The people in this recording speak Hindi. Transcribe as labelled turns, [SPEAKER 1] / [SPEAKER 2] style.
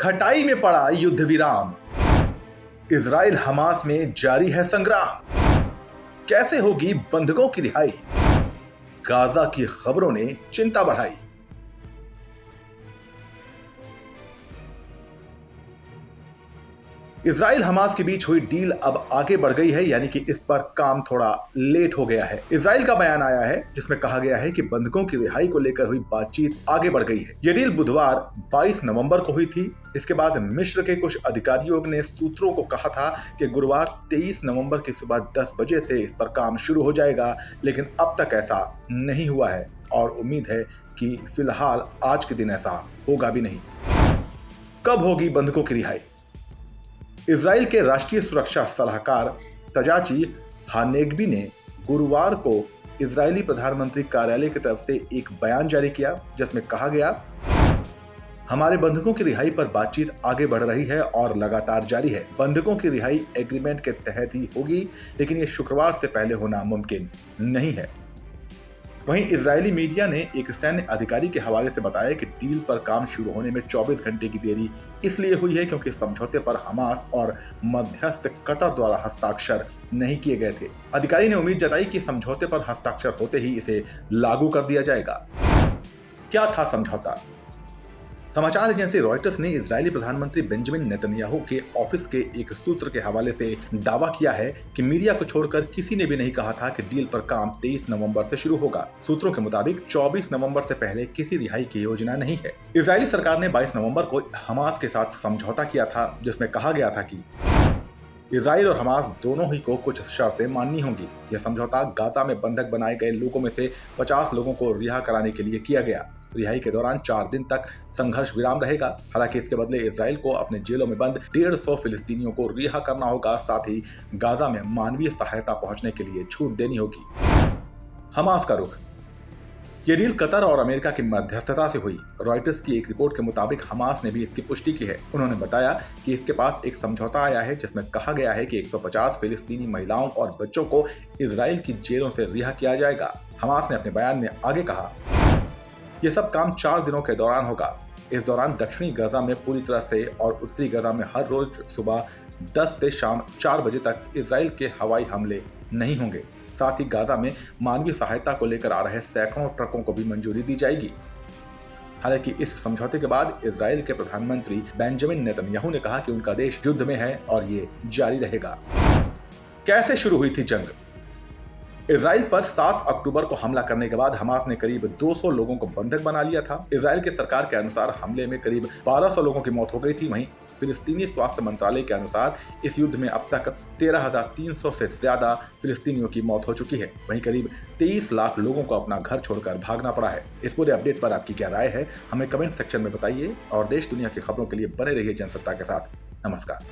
[SPEAKER 1] खटाई में पड़ा युद्ध विराम। इजराइल हमास में जारी है संग्राम। कैसे होगी बंधकों की रिहाई? गाजा की खबरों ने चिंता बढ़ाई। इजराइल हमास के बीच हुई डील अब आगे बढ़ गई है, यानी कि इस पर काम थोड़ा लेट हो गया है। इजराइल का बयान आया है जिसमें कहा गया है कि बंधकों की रिहाई को लेकर हुई बातचीत आगे बढ़ गई है। यह डील बुधवार 22 नवंबर को हुई थी। इसके बाद मिस्र के कुछ अधिकारियों ने सूत्रों को कहा था कि गुरुवार 23 नवंबर की सुबह 10 बजे से इस पर काम शुरू हो जाएगा, लेकिन अब तक ऐसा नहीं हुआ है और उम्मीद है कि फिलहाल आज के दिन ऐसा होगा भी नहीं। कब होगी बंधकों की रिहाई? इजराइल के राष्ट्रीय सुरक्षा सलाहकार तजाची हानेगबी ने गुरुवार को इजरायली प्रधानमंत्री कार्यालय की तरफ से एक बयान जारी किया जिसमें कहा गया, हमारे बंधकों की रिहाई पर बातचीत आगे बढ़ रही है और लगातार जारी है। बंधकों की रिहाई एग्रीमेंट के तहत ही होगी, लेकिन यह शुक्रवार से पहले होना मुमकिन नहीं है। वहीं इजरायली मीडिया ने एक सैन्य अधिकारी के हवाले से बताया कि डील पर काम शुरू होने में 24 घंटे की देरी इसलिए हुई है क्योंकि समझौते पर हमास और मध्यस्थ कतर द्वारा हस्ताक्षर नहीं किए गए थे। अधिकारी ने उम्मीद जताई कि समझौते पर हस्ताक्षर होते ही इसे लागू कर दिया जाएगा। क्या था समझौता? समाचार एजेंसी रॉयटर्स ने इजरायली प्रधानमंत्री बेंजामिन नेतन्याहू के ऑफिस के एक सूत्र के हवाले से दावा किया है कि मीडिया को छोड़कर किसी ने भी नहीं कहा था कि डील पर काम 23 नवंबर से शुरू होगा। सूत्रों के मुताबिक 24 नवंबर से पहले किसी रिहाई की योजना नहीं है। इजरायली सरकार ने 22 नवंबर को हमास के साथ समझौता किया था जिसमें कहा गया था कि इजराइल और हमास दोनों ही को कुछ शर्तें माननी होंगी। यह समझौता गाजा में बंधक बनाए गए लोगों में से 50 लोगों को रिहा कराने के लिए किया गया। रिहाई के दौरान 4 दिन तक संघर्ष विराम रहेगा। हालांकि इसके बदले इजराइल को अपने जेलों में बंद 150 फिलिस्तीनियों को रिहा करना होगा। साथ ही गाजा में मानवीय सहायता पहुंचने के लिए छूट देनी होगी। हमास का रुख। यह डील कतर और अमेरिका की मध्यस्थता से हुई। रॉयटर्स की एक रिपोर्ट के मुताबिक हमास ने भी इसकी पुष्टि की है। उन्होंने बताया कि इसके पास एक समझौता आया है जिसमें कहा गया है कि 150 फिलिस्तीनी महिलाओं और बच्चों को इजराइल की जेलों से रिहा किया जाएगा। हमास ने अपने बयान में आगे कहा, यह सब काम 4 दिनों के दौरान होगा। इस दौरान दक्षिणी गाजा में पूरी तरह से और उत्तरी गाजा में हर रोज सुबह 10 से शाम 4 बजे तक इजराइल के हवाई हमले नहीं होंगे। साथ ही गाजा में मानवीय सहायता को लेकर आ रहे सैकड़ों ट्रकों को भी मंजूरी दी जाएगी। हालांकि इस समझौते के बाद इजराइल के प्रधानमंत्री बेंजामिन नेतन्याहू ने कहा कि उनका देश युद्ध में है और ये जारी रहेगा। कैसे शुरू हुई थी जंग? इजराइल पर 7 अक्टूबर को हमला करने के बाद हमास ने करीब 200 लोगों को बंधक बना लिया था। इजराइल की सरकार के अनुसार हमले में करीब 1200 लोगों की मौत हो गई थी। वहीं फिलिस्तीनी स्वास्थ्य मंत्रालय के अनुसार इस युद्ध में अब तक 13,300 से ज्यादा फिलिस्तीनियों की मौत हो चुकी है। वहीं करीब 23 लाख लोगों को अपना घर छोड़कर भागना पड़ा है। इस पूरे अपडेट पर आपकी क्या राय है, हमें कमेंट सेक्शन में बताइए और देश दुनिया की खबरों के लिए बने रहिए जनसत्ता के साथ। नमस्कार।